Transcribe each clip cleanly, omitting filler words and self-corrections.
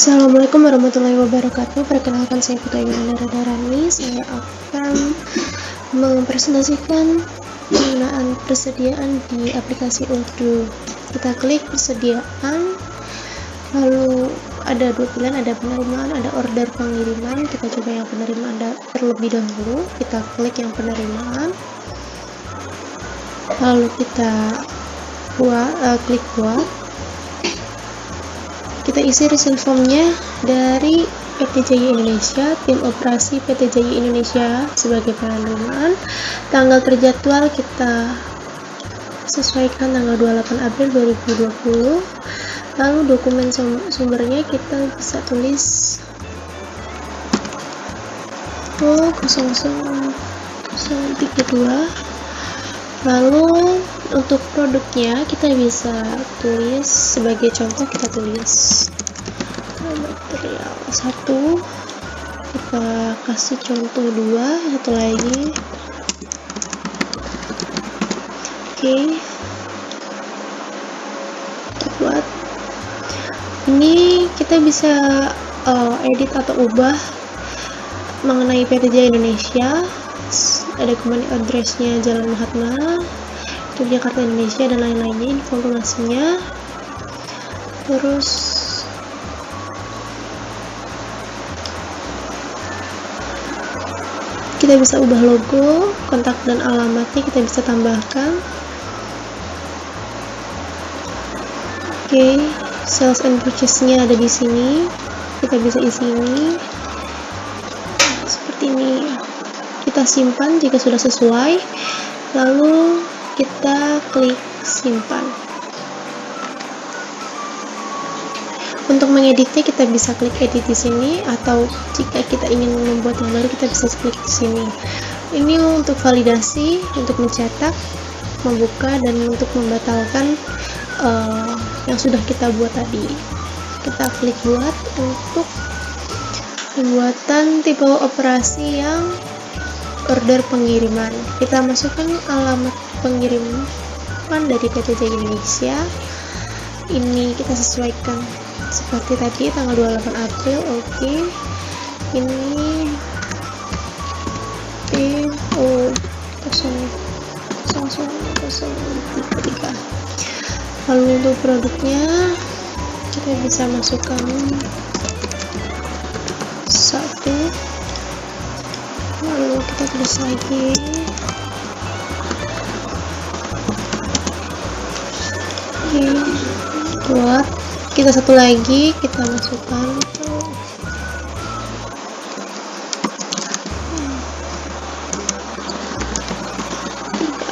Assalamualaikum warahmatullahi wabarakatuh. Perkenalkan, saya Putri Rani. Saya akan mempresentasikan penggunaan persediaan di aplikasi Urdu. Kita klik persediaan, lalu ada dua pilihan, ada penerimaan, ada order pengiriman. Kita coba yang penerimaan terlebih dahulu. Kita klik yang penerimaan, lalu kita klik buat. Kita isi receipt formnya dari PT Jaya Indonesia, tim operasi PT Jaya Indonesia sebagai penerimaan. Tanggal terjadwal kita sesuaikan tanggal 28 April 2020. Lalu dokumen sumbernya kita bisa tulis 00032. Lalu untuk produknya kita bisa tulis, sebagai contoh kita tulis material 1, kita kasih contoh 2, satu lagi. Oke, kita buat ini. Kita bisa edit atau ubah mengenai PT Jaya Indonesia. Ada kembali addressnya Jalan Mahatma, Yogyakarta, Indonesia, dan lain-lainnya, informasinya. Terus kita bisa ubah logo, kontak dan alamatnya kita bisa tambahkan. Oke, sales and purchase-nya ada di sini, kita bisa isi ini seperti ini. Kita simpan jika sudah sesuai, lalu kita klik simpan. Untuk mengeditnya kita bisa klik edit di sini, atau jika kita ingin membuat yang baru kita bisa klik di sini. Ini untuk validasi, untuk mencetak, membuka, dan untuk membatalkan yang sudah kita buat tadi. Kita klik buat untuk pembuatan tipe operasi yang order pengiriman. Kita masukkan alamat pengiriman dari PT Jaya Indonesia. Ini kita sesuaikan seperti tadi, tanggal 28 April. Oke. Ini PO 00033. Lalu untuk produknya kita bisa masukkan 1, lalu kita tulis lagi buat. Kita satu lagi kita masukkan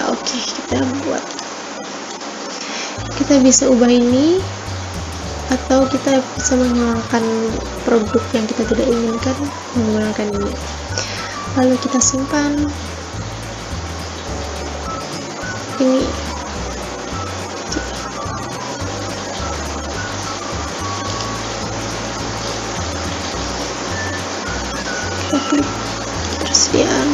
oke, kita buat. Kita bisa ubah ini, atau kita bisa menghilangkan produk yang kita tidak inginkan menggunakan ini. Lalu kita simpan ini. Kita klik persediaan.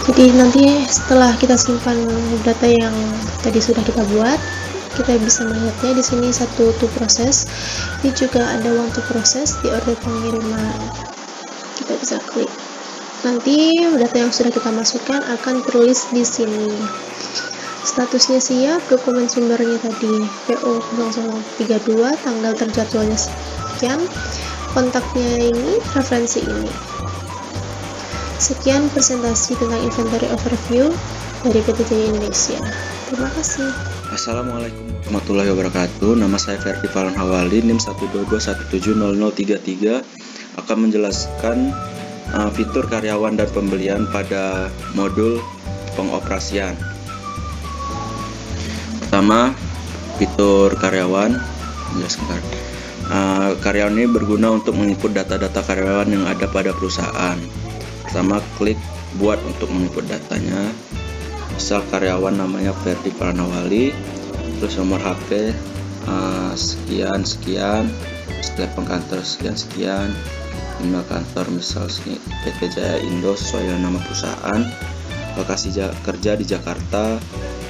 Jadi nanti setelah kita simpan data yang tadi sudah kita buat, kita bisa melihatnya di sini satu to proses. Ini juga ada one to proses di order pengiriman. Kita bisa klik. Nanti data yang sudah kita masukkan akan tertulis di sini. Statusnya siap, dokumen sumbernya tadi PO 0032, tanggal terjadwalnya sekian, kontaknya ini, referensi ini. Sekian presentasi tentang inventory overview dari PT Jaya Indonesia. Terima kasih. Assalamualaikum warahmatullahi wabarakatuh. Nama saya Ferdi Falan Hawali, NIM 122170033, akan menjelaskan fitur karyawan dan pembelian pada modul pengoperasian. Pertama, fitur karyawan. Karyawan ini berguna untuk menginput data-data karyawan yang ada pada perusahaan. Pertama, klik buat untuk menginput datanya. Misal karyawan namanya Ferdi Falan Hawali, terus nomor HP sekian, telepon kantor sekian, email kantor misal PT Jaya Indo sesuai dengan nama perusahaan, lokasi kerja di Jakarta,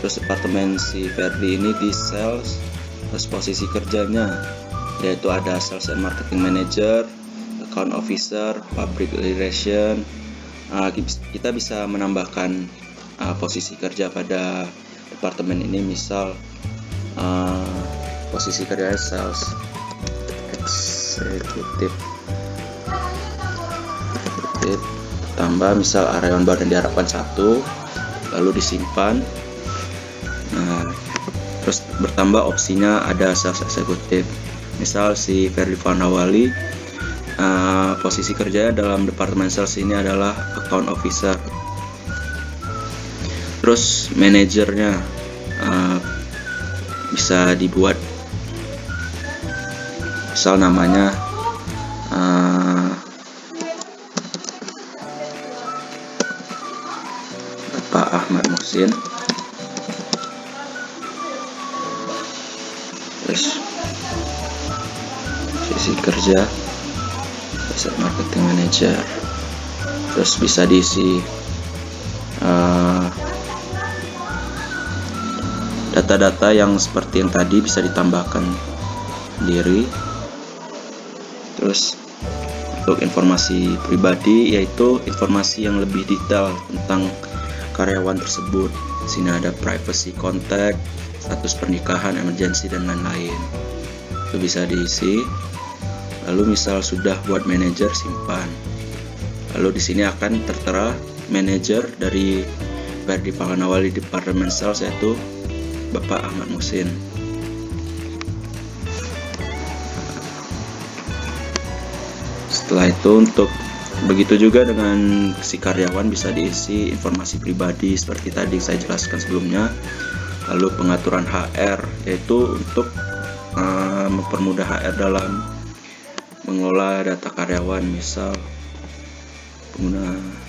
terus departemen si Ferdi ini di sales, terus posisi kerjanya yaitu ada Sales and Marketing Manager, Account Officer, Public Relation. Kita bisa menambahkan posisi kerja pada departemen ini, misal posisi kerja Sales Executive tambah misal karyawan baru yang diharapkan 1, lalu disimpan. Terus bertambah opsinya ada Sales Executive, misal si Ferdi Fanawali posisi kerjanya dalam departemen sales ini adalah Account Officer. Terus manajernya bisa dibuat, misal namanya Bapak Ahmad Muhsin. Terus sisi kerja Sales Marketing Manager. Terus bisa diisi data-data yang seperti yang tadi, bisa ditambahkan sendiri. Terus untuk informasi pribadi, yaitu informasi yang lebih detail tentang karyawan tersebut. Di sini ada privacy contact, status pernikahan, emergency, dan lain-lain. Itu bisa diisi. Lalu misal sudah buat manajer, simpan. Lalu di sini akan tertera manajer dari Ferdi Fanawali Departemen Sales, yaitu Bapak Ahmad Muhsin. Setelah itu, untuk begitu juga dengan si karyawan, bisa diisi informasi pribadi seperti tadi saya jelaskan sebelumnya. Lalu pengaturan HR, yaitu untuk mempermudah HR dalam mengelola data karyawan, misal pengguna.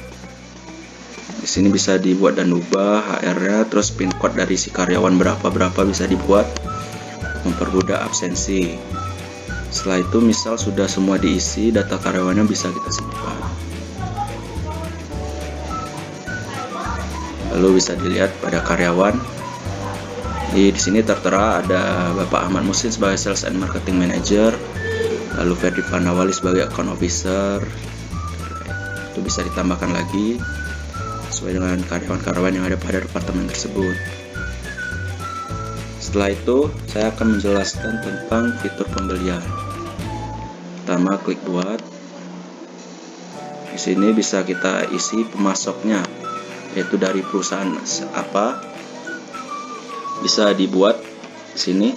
Di sini bisa dibuat dan ubah HR-nya, terus pin code dari si karyawan berapa bisa dibuat, mempermudah absensi. Setelah itu misal sudah semua diisi, data karyawannya bisa kita simpan. Lalu bisa dilihat pada karyawan. Di sini tertera ada Bapak Ahmad Muhsin sebagai Sales and Marketing Manager, lalu Ferdi Fanawali sebagai Account Officer. Itu bisa ditambahkan lagi sesuai dengan karyawan-karyawan yang ada pada departemen tersebut. Setelah itu, saya akan menjelaskan tentang fitur pembelian. Pertama, klik buat. Di sini bisa kita isi pemasoknya, yaitu dari perusahaan apa. Bisa dibuat di sini.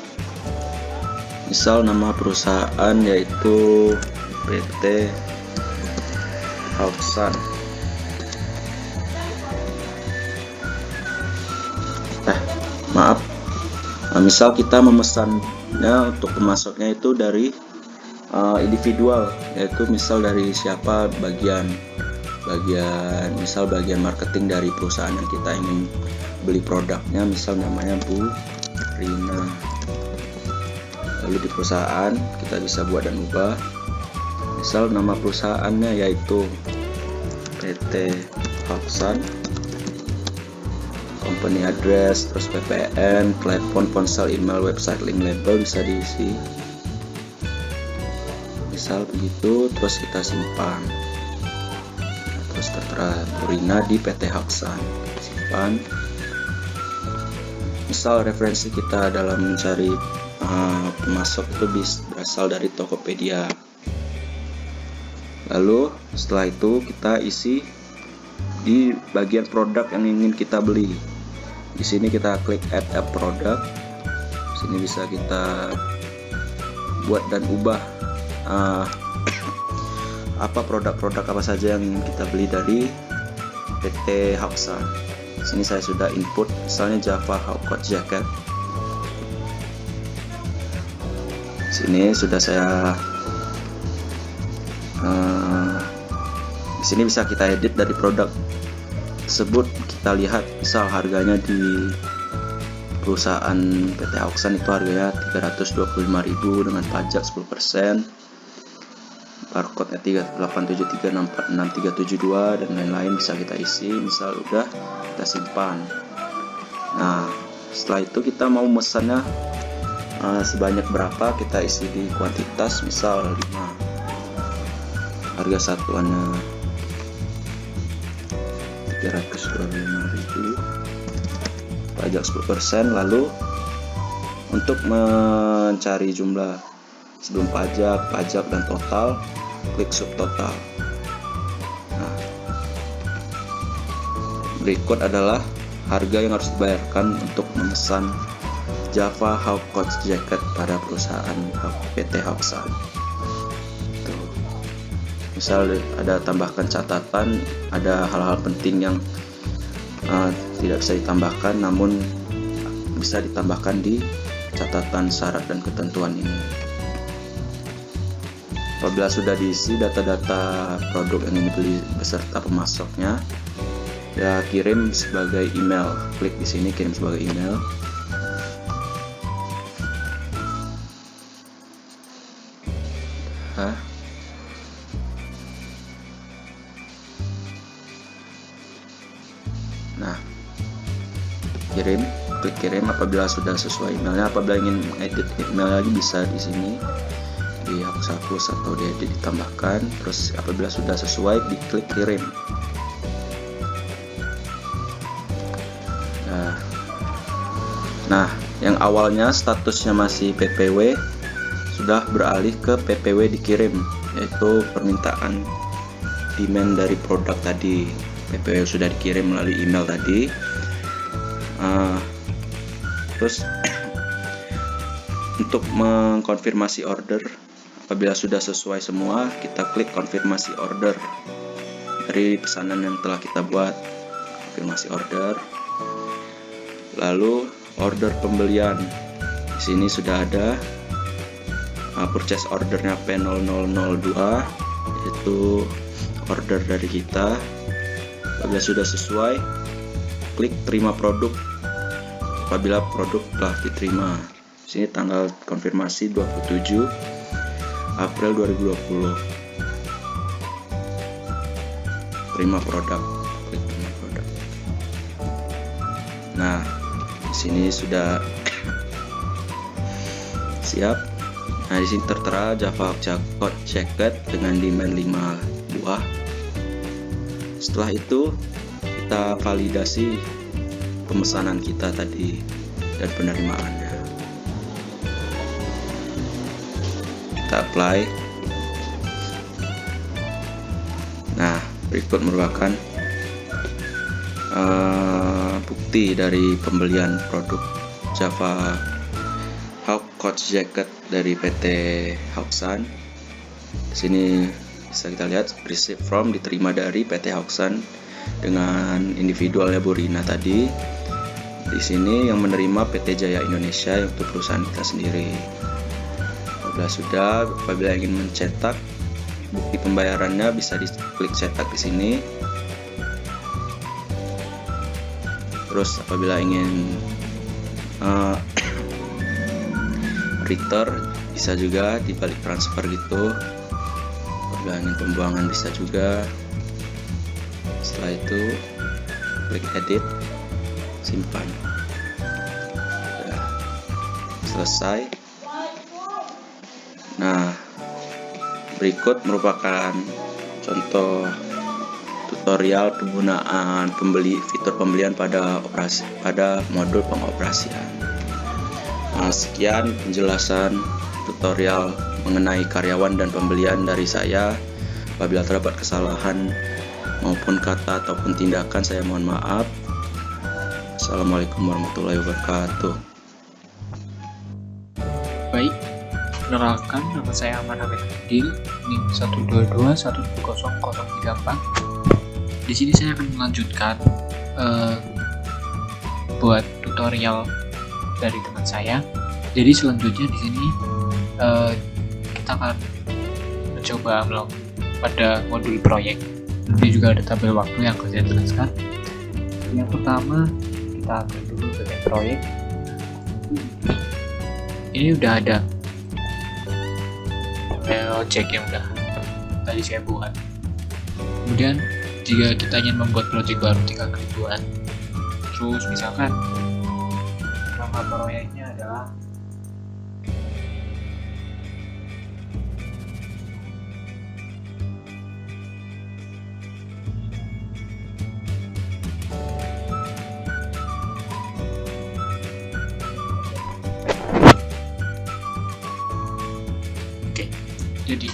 Misal nama perusahaan yaitu PT Hauksan. Misal kita memesannya untuk pemasoknya itu dari individual, yaitu misal dari siapa, bagian misal bagian marketing dari perusahaan yang kita ingin beli produknya, misal namanya Bu Rina. Lalu di perusahaan kita bisa buat dan ubah, misal nama perusahaannya yaitu PT Hauksan, company address, terus PPN, telepon, ponsel, email, website, link, label bisa diisi. Misal begitu, terus kita simpan. Terus tertera Purina di PT Hauksan, simpan. Misal referensi kita dalam mencari pemasok itu berasal dari Tokopedia. Lalu setelah itu kita isi di bagian produk yang ingin kita beli. Di sini kita klik add a product. Di sini bisa kita buat dan ubah apa produk-produk apa saja yang ingin kita beli dari PT Hauksan. Di sini saya sudah input, misalnya Java Hawkcoat Jacket. Di sini sudah saya di sini bisa kita edit dari produk tersebut. Kita lihat misal harganya di perusahaan PT Hauksan itu harganya 325.000 dengan pajak 10%, barcode-nya 387364672 dan lain-lain bisa kita isi. Misal udah, kita simpan. Nah, setelah itu kita mau mesannya sebanyak berapa kita isi di kuantitas, misal 5, harga satuannya 325.000, pajak 10%. Lalu untuk mencari jumlah sebelum pajak, dan total, klik subtotal. Nah, berikut adalah harga yang harus dibayarkan untuk memesan Java Hawk Coach Jacket pada perusahaan PT Hawksan. Misal ada tambahkan catatan, ada hal-hal penting yang tidak bisa ditambahkan, namun bisa ditambahkan di catatan syarat dan ketentuan ini. Apabila sudah diisi data-data produk yang dibeli beserta pemasoknya, ya kirim sebagai email. Klik di sini kirim sebagai email. Nah, klik kirim apabila sudah sesuai emailnya. Apabila ingin edit email lagi bisa di sini, dihapus atau diedit, ditambahkan. Terus apabila sudah sesuai, diklik kirim. Nah, yang awalnya statusnya masih PPW sudah beralih ke PPW dikirim, yaitu permintaan demand dari produk tadi. PPW sudah dikirim melalui email tadi. Terus untuk mengkonfirmasi order, apabila sudah sesuai semua, kita klik konfirmasi order dari pesanan yang telah kita buat. Konfirmasi order. Lalu order pembelian. Di sini sudah ada purchase ordernya P0002, yaitu order dari kita. Apabila sudah sesuai, klik terima produk. Apabila produk telah diterima. Di sini tanggal konfirmasi 27 April 2020. Terima produk. Klik terima produk. Nah, di sini sudah siap. Nah, di sini tertera Java Hawk Jacket dengan demand 5 buah. Setelah itu kita validasi pemesanan kita tadi dan penerimaannya. Kita apply. Nah, berikut merupakan bukti dari pembelian produk Java Hawk Coach Jacket dari PT Hawksan. Di sini bisa kita lihat receipt from diterima dari PT Hawksan dengan individualnya Bu Rina tadi. Di sini yang menerima PT Jaya Indonesia untuk perusahaan kita sendiri. Apabila ingin mencetak bukti pembayarannya, bisa diklik cetak di sini. Terus apabila ingin return, bisa juga dibalik transfer gitu. Apabila ingin pembuangan bisa juga. Setelah itu klik edit, simpan. Sudah selesai. Nah, berikut merupakan contoh tutorial penggunaan fitur pembelian pada modul pengoperasian. Sekian penjelasan tutorial mengenai karyawan dan pembelian dari saya. Apabila terdapat kesalahan maupun kata ataupun tindakan, saya mohon maaf. Assalamualaikum warahmatullahi wabarakatuh. Baik, perkenalkan, nama saya Aman Hamid Adil, NIM 122.110.034. Di sini saya akan melanjutkan buat tutorial dari teman saya. Jadi selanjutnya di sini kita akan mencoba pada modul proyek. Nanti juga ada tabel waktu yang akan saya jelaskan. Yang pertama, kita akan dulu dengan proyek. Ini udah ada project yang udah tadi saya buat. Kemudian jika kita ingin membuat project baru, tinggal klik buat. Terus misalkan nama proyeknya adalah Jadi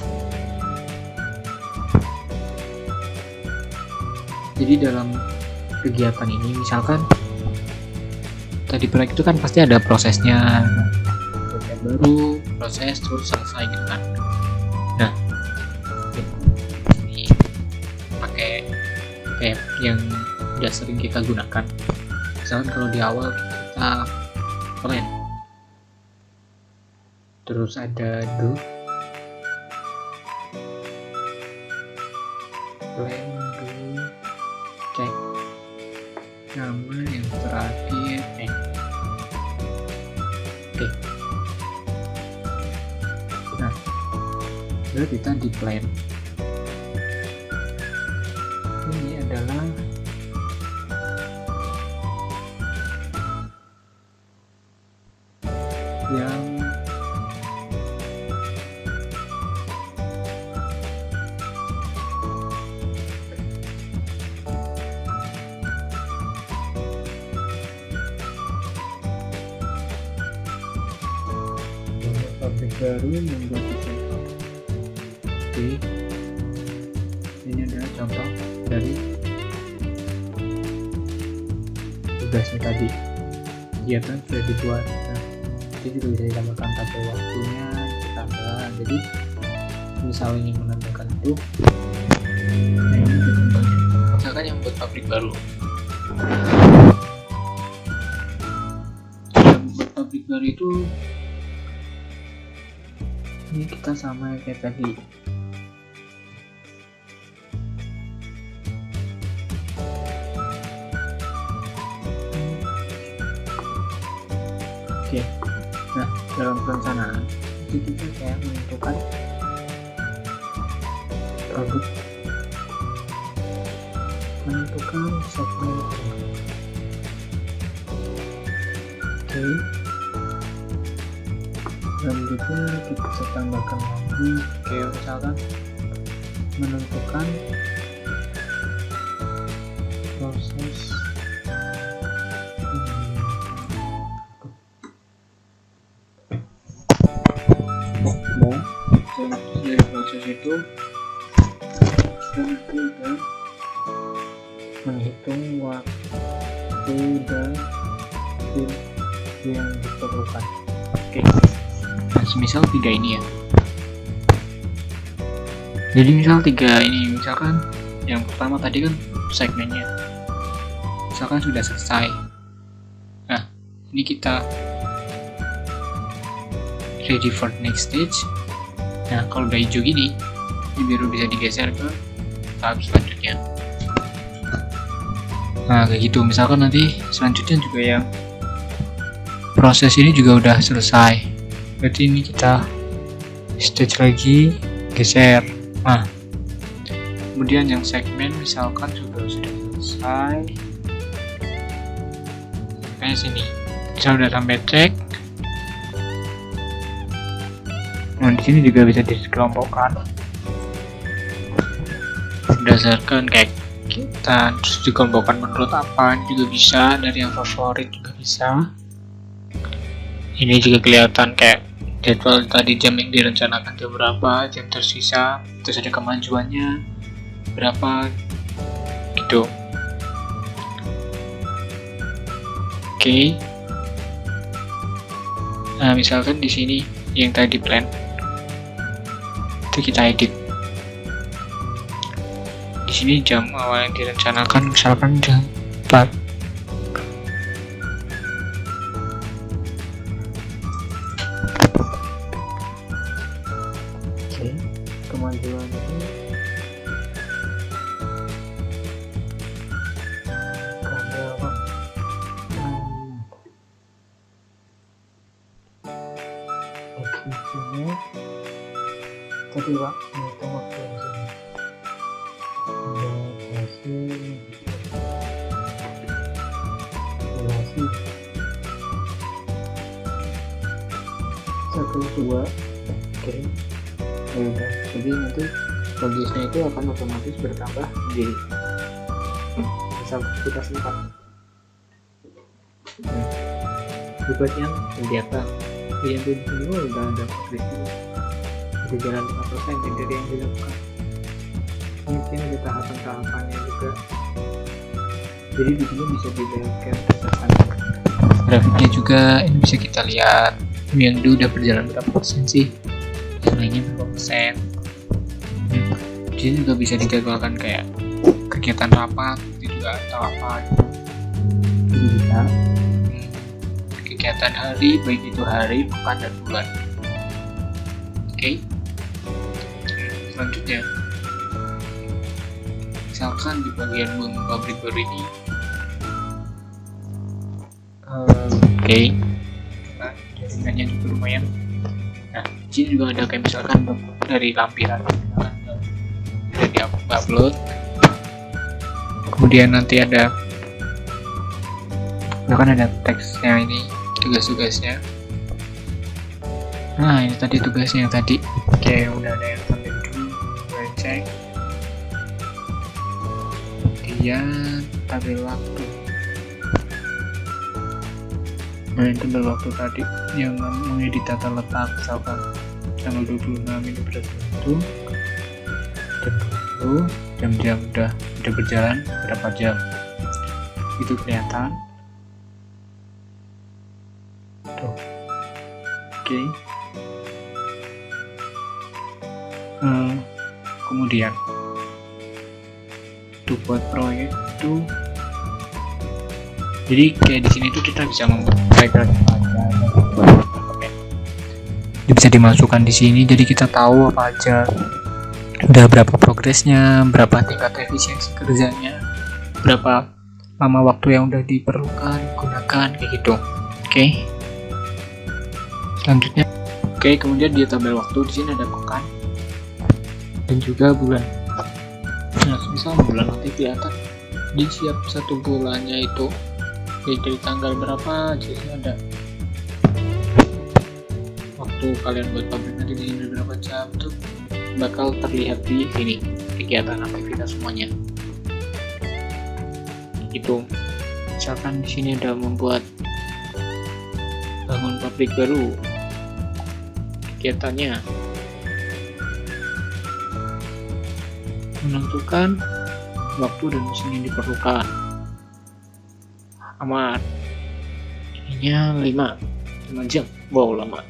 dalam kegiatan ini misalkan tadi proyek itu kan pasti ada prosesnya, proyek baru, proses terus selesai gitu kan. Nah, ini pakai tab yang udah sering kita gunakan. Misalkan kalau di awal kita plan, terus ada do, plan, do, cek nama yang terakhir oke. Nah, berarti kita di plan ini adalah yang pabrik baru membuat desain. Oke, ini adalah contoh dari tugasnya tadi. Kegiatan sudah dibuat. Nah, itu juga bisa ditambahkan tabel waktunya, ditambah. Jadi misalnya ingin menambahkan itu, nah ini contohnya. Misalkan yang buat pabrik baru. Yang buat pabrik baru itu ini kita sama kayak tadi. Oke. Nah, dalam perencanaan itu kita kayak menentukan produk, menentukan segmen. Oke. Selanjutnya kita bisa tambahkan lagi kayak misalkan menentukan proses dari proses itu kita udah menghitung waktu dan tim yang diperlukan. Oke. Nah, semisal 3 ini ya. Jadi misal 3 ini, misalkan yang pertama tadi kan segmennya misalkan sudah selesai. Nah, ini kita ready for next stage. Nah, kalau udah hijau gini, ini baru bisa digeser ke tahap selanjutnya. Nah, kayak gitu. Misalkan nanti selanjutnya juga yang proses ini juga udah selesai. Berarti ini kita stage lagi, geser. Nah, kemudian yang segmen misalkan sudah selesai, kayak sini kita udah sampai cek. Nah, di sini juga bisa dikelompokkan berdasarkan kayak kita, terus dikelompokkan menurut apa, ini juga bisa. Dari yang favorit juga bisa. Ini juga kelihatan kayak jadwal tadi, jam yang direncanakan jam berapa, jam tersisa, terus ada kemajuannya berapa gitu. Oke. Nah, misalkan di sini yang tadi plan itu kita edit. Di sini jam awal yang direncanakan misalkan jam 4. Oke, kemajuan ini karyawan. Eksekusinya tadi Pak, menghitung waktu yang sini. Durasi 1, 2. Oke, ya udah. Jadi nanti kondisinya itu akan otomatis bertambah di misal kita simpan. Nah, buat yang kelihatan yang dulu udah ada progresnya. berjalan 5% dari yang dilakukan. Mungkin ada tahapan-tahapannya juga. Jadi di sini bisa dilihatkan berdasarkan grafiknya juga. Ini bisa kita lihat yang itu udah berjalan berapa persen sih, yang lainnya berapa persen. Di sini juga bisa dijadwalkan kayak kegiatan rapat itu juga atau apa gitu. Itu bisa kegiatan hari, baik itu hari, pekan, dan bulan. Oke. Selanjutnya, misalkan di bagian bangun pabrik baru ini, nah, jaringannya juga lumayan. Nah, di sini juga ada kayak misalkan dari lampiran, misalkan sudah di-upload. Kemudian nanti ada, misalkan ada teksnya ini, tugas-tugasnya. Nah, ini tadi tugasnya yang tadi. Oke, udah ada yang sampai dulu, gue cek. Kemudian tabel waktu. Nah, ini tabel waktu tadi yang mengedit data letak, misalkan tanggal 26 ini berarti itu jam-jam udah berjalan berapa jam, itu kelihatan tuh. Oke. Kemudian untuk buat proyek itu, jadi kayak di sini tuh kita bisa membuat bisa dimasukkan di sini, jadi kita tahu apa aja udah berapa progresnya, berapa tingkat efisiensi kerjanya, berapa lama waktu yang udah diperlukan gunakan kayak gitu. Oke. Selanjutnya, kemudian di tabel waktu di sini ada pekan dan juga bulan. Nah, misal bulan nanti kelihatan di siap satu bulannya itu dari tanggal berapa aja sih, ada waktu kalian buat pabrik nanti di sini berapa jam tuh bakal terlihat di sini kegiatan aktivitas semuanya. Itu misalkan di sini ada membuat bangun pabrik baru, kegiatannya menentukan waktu dan mesin yang diperlukan. Amat ininya 5 jam, wow lama.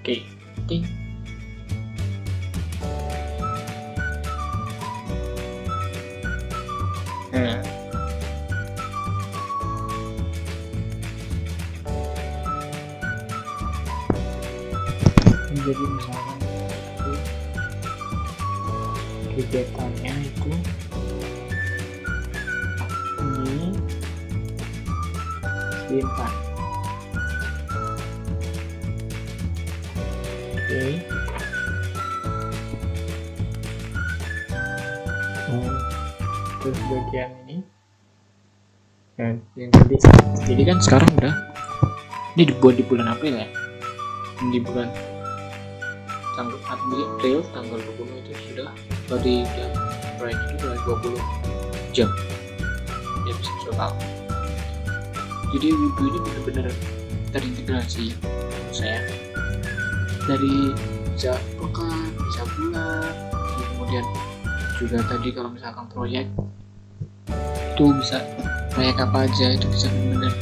Oke. Nah, jadi misalkan kegiatannya itu ini simpan. Oke. Terus bagian ini dan yang tadi, jadi kan sekarang udah ini dibuat di bulan April ya, di bulan tanggal April tanggal 20 itu sudah tadi jam proyek itu sudah 20 jam total. Jadi Wudhu ini benar-benar terintegrasi menurut saya, dari bisa pekan, bisa bulan, kemudian juga tadi kalau misalkan proyek itu bisa proyek apa aja itu bisa benar-benar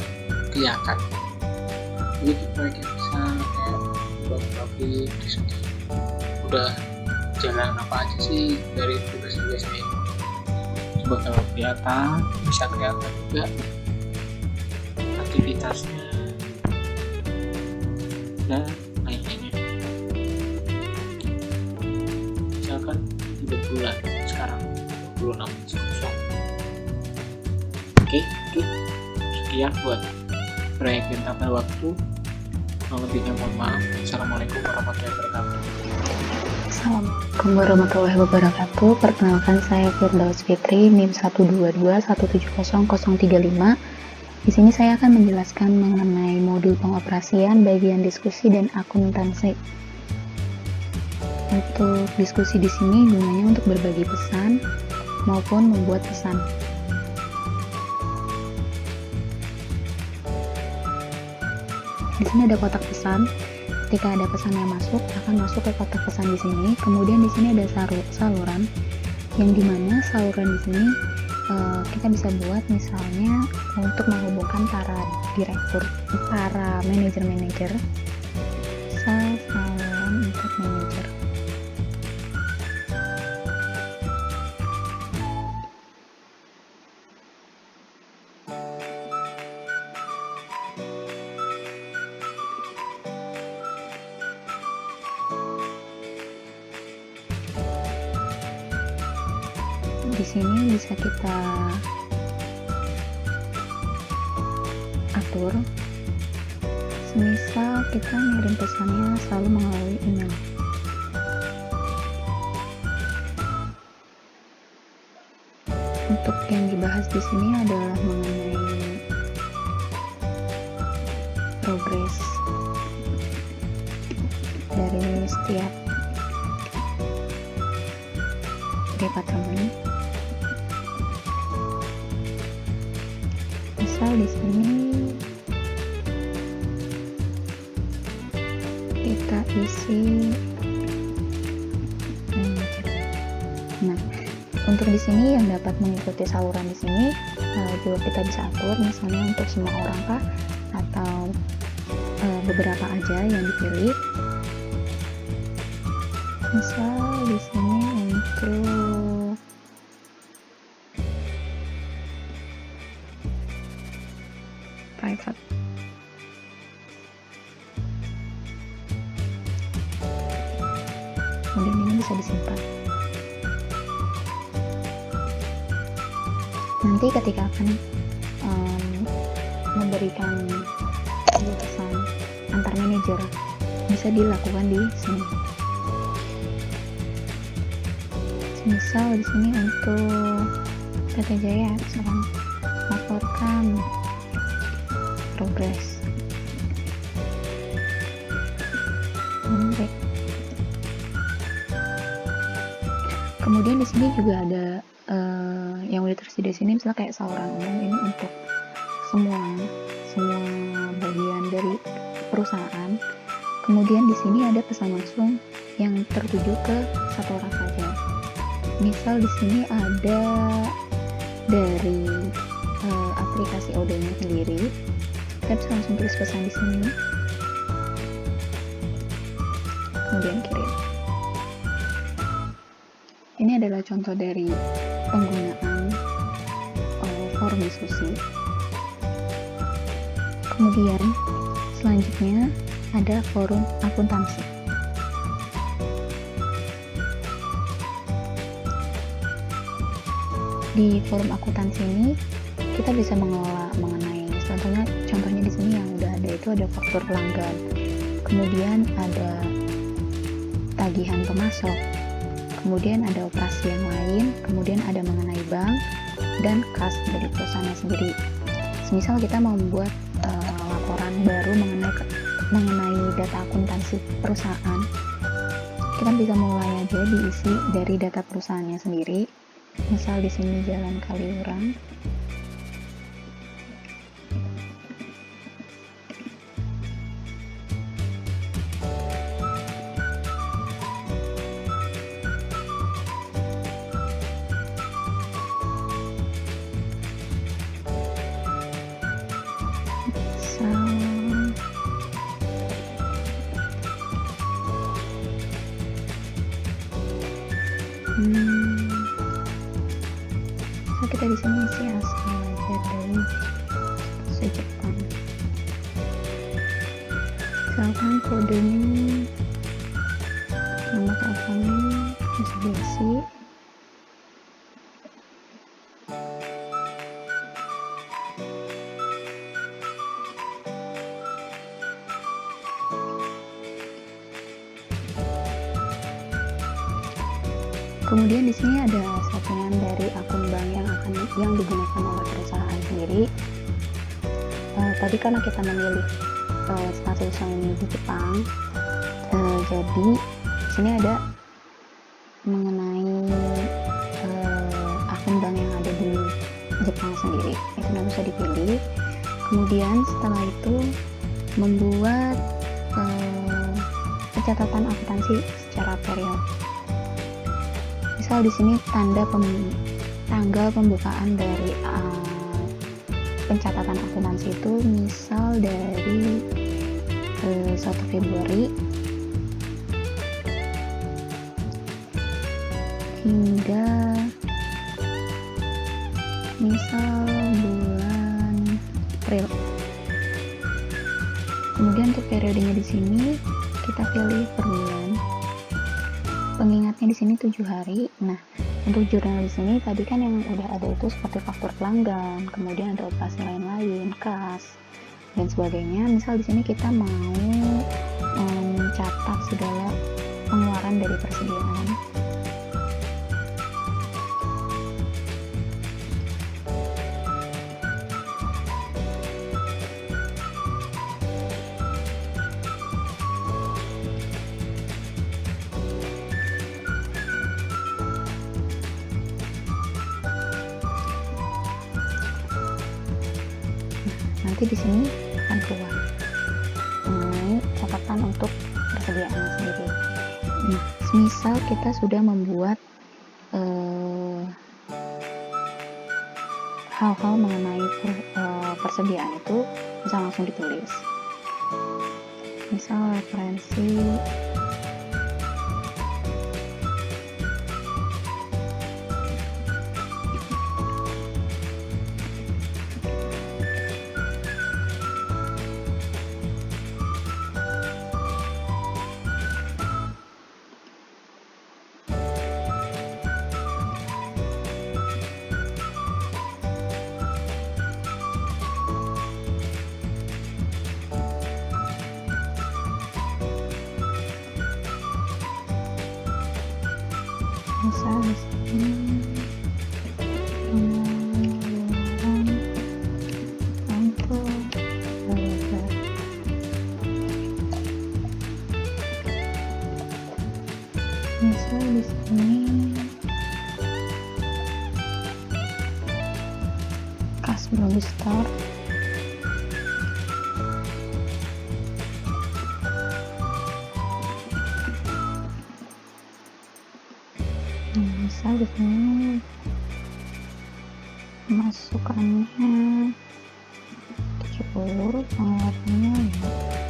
kelihatan. Jadi proyek yang bisa kayak bangun pabrik di sini udah jalan apa aja sih dari tugas-tugasnya ini, coba kalau kelihatan, bisa kelihatan juga aktivitasnya dan lain-lainnya. Misalkan 3 bulan sekarang 26 kosong. Oke, sekian buat proyek dan tabel waktu. Lebihnya mohon maaf. Assalamualaikum warahmatullahi wabarakatuh. Assalamualaikum warahmatullahi wabarakatuh. Perkenalkan, saya Firdaus Fitri, NIM 122170035. Di sini saya akan menjelaskan mengenai modul pengoperasian, bagian diskusi dan akuntansi. Untuk diskusi di sini gunanya untuk berbagi pesan maupun membuat pesan. Di sini ada kotak pesan. ketika ada pesan yang masuk akan masuk ke kotak pesan di sini. Kemudian di sini ada saluran, yang dimana saluran di sini kita bisa buat misalnya untuk menghubungkan para direktur, para manajer-manajer. Saluran untuk manajer. Di sini bisa kita atur, semisal kita ngirim pesannya selalu melalui email. Untuk yang dibahas di sini adalah mengenai progres dari setiap departemen. Misal di sini kita isi Nah, untuk di sini yang dapat mengikuti saluran di sini juga kita bisa atur, misalnya untuk semua orang kah atau beberapa aja yang dipilih. Misal di sini untuk private. Kemudian ini bisa disimpan. Nanti ketika akan memberikan pesan antar manajer bisa dilakukan di sini. Misal di sini untuk PT Jaya, misalkan laporkan progres. Kemudian di sini juga ada yang udah tersedia di sini, misalnya kayak saluran umum, ini untuk semua bagian dari perusahaan. Kemudian di sini ada pesan langsung yang tertuju ke satu orang saja. Misal di sini ada dari aplikasi Odoo-nya sendiri, kita bisa langsung tulis pesan di sini, kemudian kirim. Ini adalah contoh dari penggunaan forum diskusi. Kemudian selanjutnya ada forum akuntansi. Di forum akuntansi ini kita bisa mengelola mengenai contohnya di sini yang udah ada itu ada faktur pelanggan, kemudian ada tagihan pemasok, kemudian ada operasi yang lain, kemudian ada mengenai bank dan kas dari perusahaannya sendiri. Semisal kita mau membuat laporan baru mengenai data akuntansi perusahaan, kita bisa mulai aja diisi dari data perusahaannya sendiri. Misal di sini Jalan Kaliurang. Kita di sini isi asal aja dari bahasa Jepang. Misalkan kodenya, nomor teleponnya bisa diisi. Kemudian di sini ada settingan dari akun bank yang digunakan oleh perusahaan sendiri. Tadi karena kita memilih statusnya ini di Jepang, jadi di sini ada mengenai akun bank yang ada di Jepang sendiri, itu yang bisa dipilih. Kemudian setelah itu membuat pencatatan akuntansi secara period. Misal di sini tanggal pembukaan dari pencatatan akuntansi itu misal dari 1 Februari hingga misal bulan April. Kemudian untuk periodenya di sini kita pilih per bulan. Pengingatnya di sini 7 hari. Nah, untuk jurnal di sini tadi kan yang udah ada itu seperti faktur pelanggan, kemudian ada operasi lain-lain, kas dan sebagainya. Misal di sini kita mau mencatat segala pengeluaran dari persediaan. Nanti di sini akan keluar mengenai catatan untuk persediaan sendiri. Nah, misal kita sudah membuat hal-hal mengenai persediaan itu bisa langsung ditulis. Misal referensi misal di sini pengeluaran untuk belajar. Misal di sini kas belum store. Misal di sini masukannya 70, pengeluarannya 5.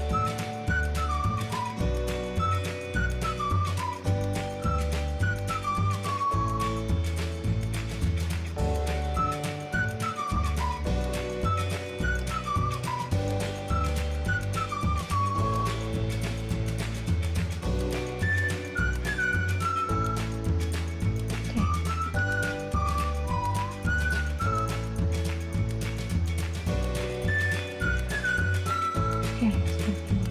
Oke, seperti ini.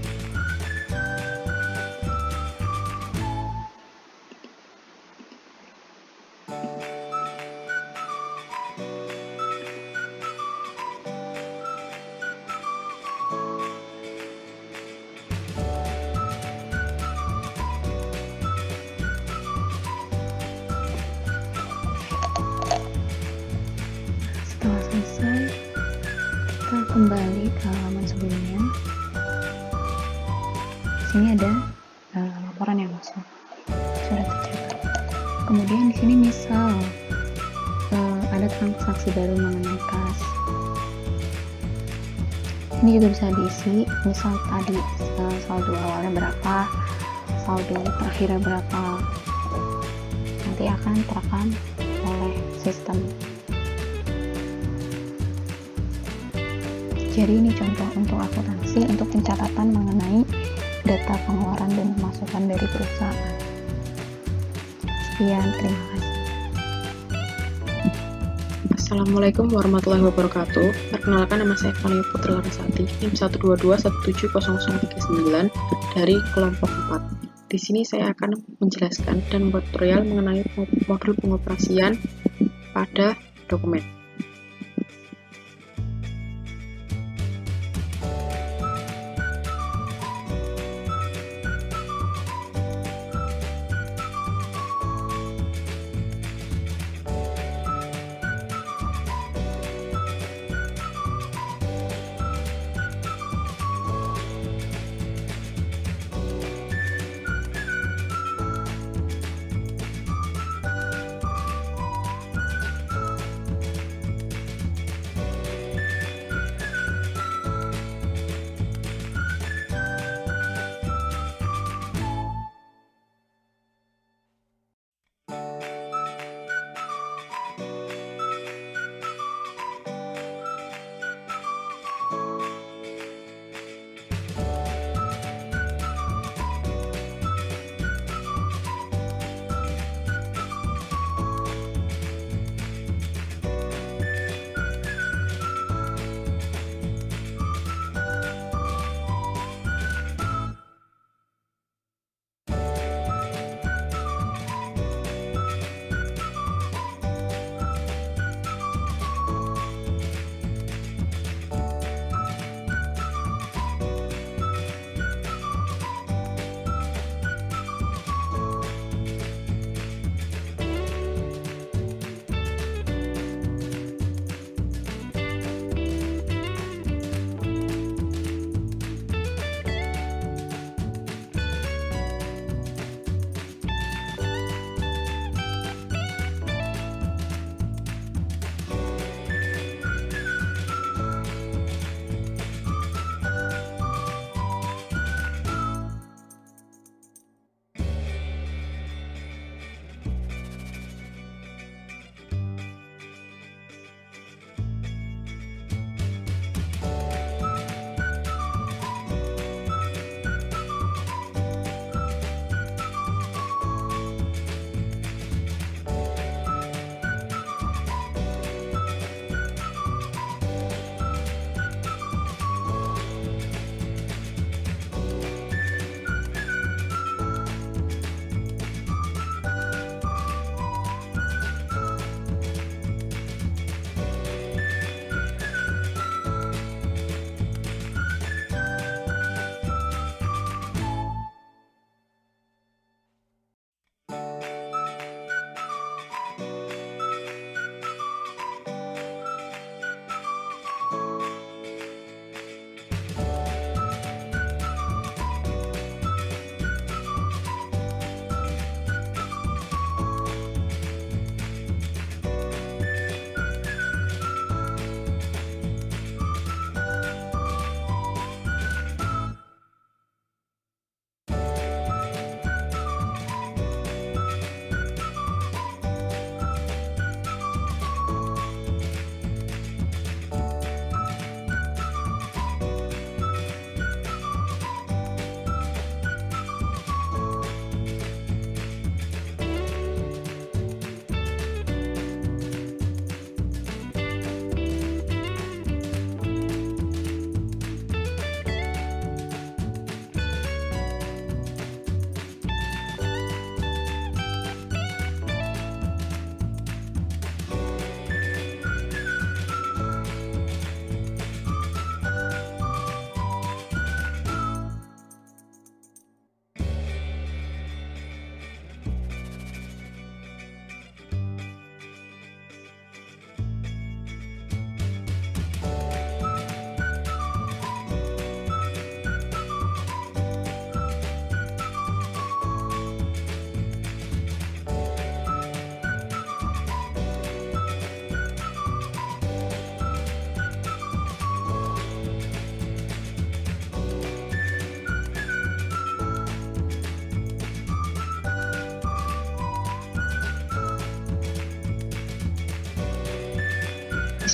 Setelah selesai, kita kembali ke halaman sebelumnya. Di sini ada laporan yang masuk, sudah tercatat. Kemudian di sini misal ada transaksi baru mengenai kas. Ini juga bisa diisi, misal tadi saldo awalnya berapa, saldo terakhirnya berapa. Nanti akan terekam oleh sistem. Jadi ini contoh untuk akuntansi untuk pencatatan mengenai data pengeluaran dan pemasukan dari perusahaan. Sekian, terima kasih. Assalamualaikum warahmatullahi wabarakatuh. Perkenalkan, nama saya Fania Putri Larasati, NIM 122170039 dari kelompok 4. Di sini saya akan menjelaskan dan membuat tutorial mengenai modul pengoperasian pada dokumen.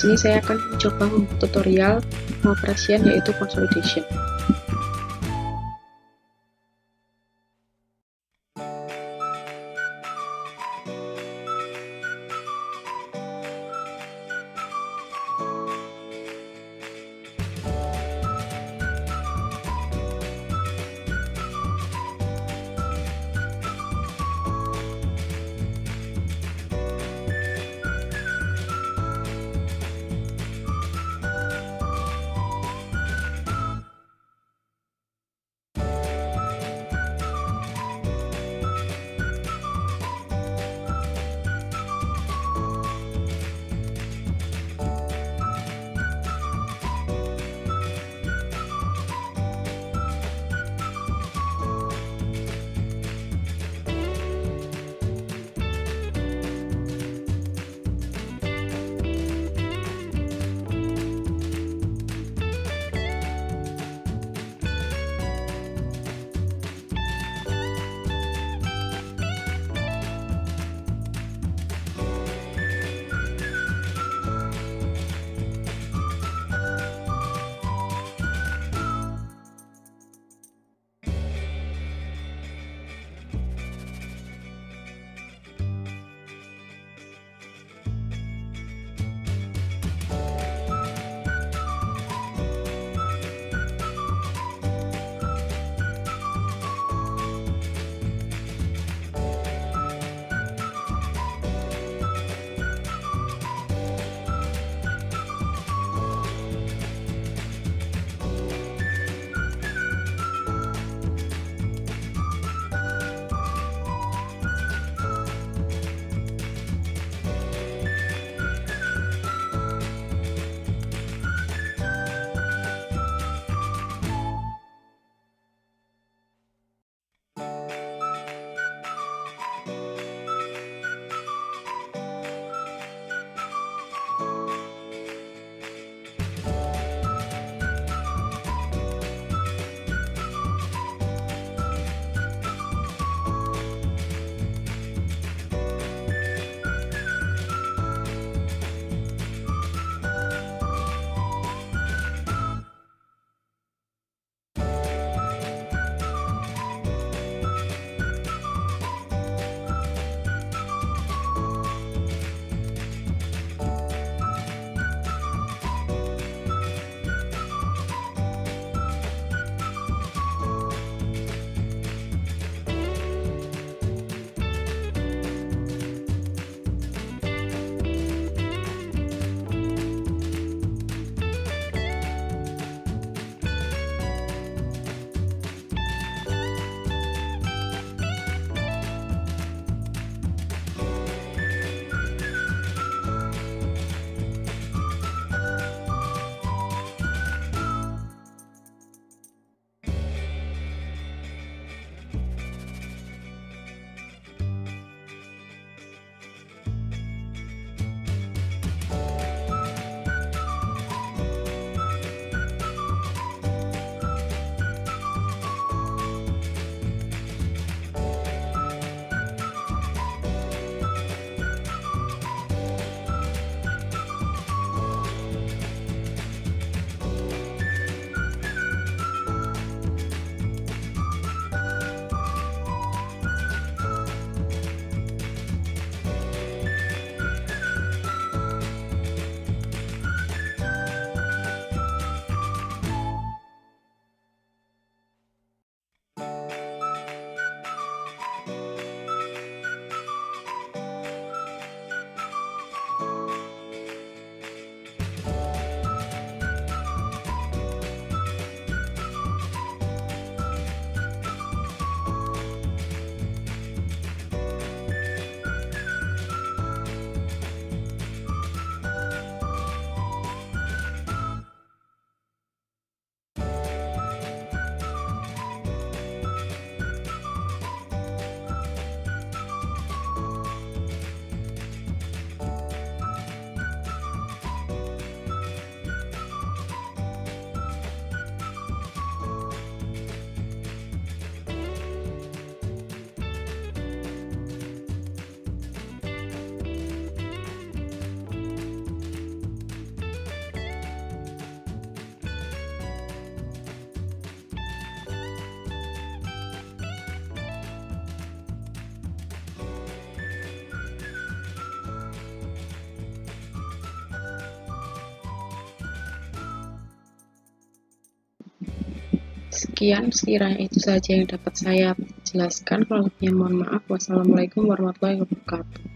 sini saya akan mencoba membuat tutorial pengoperasian yaitu consolidation. Sekian, sekiranya itu saja yang dapat saya jelaskan. Kalau lebihnya mohon maaf. Wassalamualaikum warahmatullahi wabarakatuh.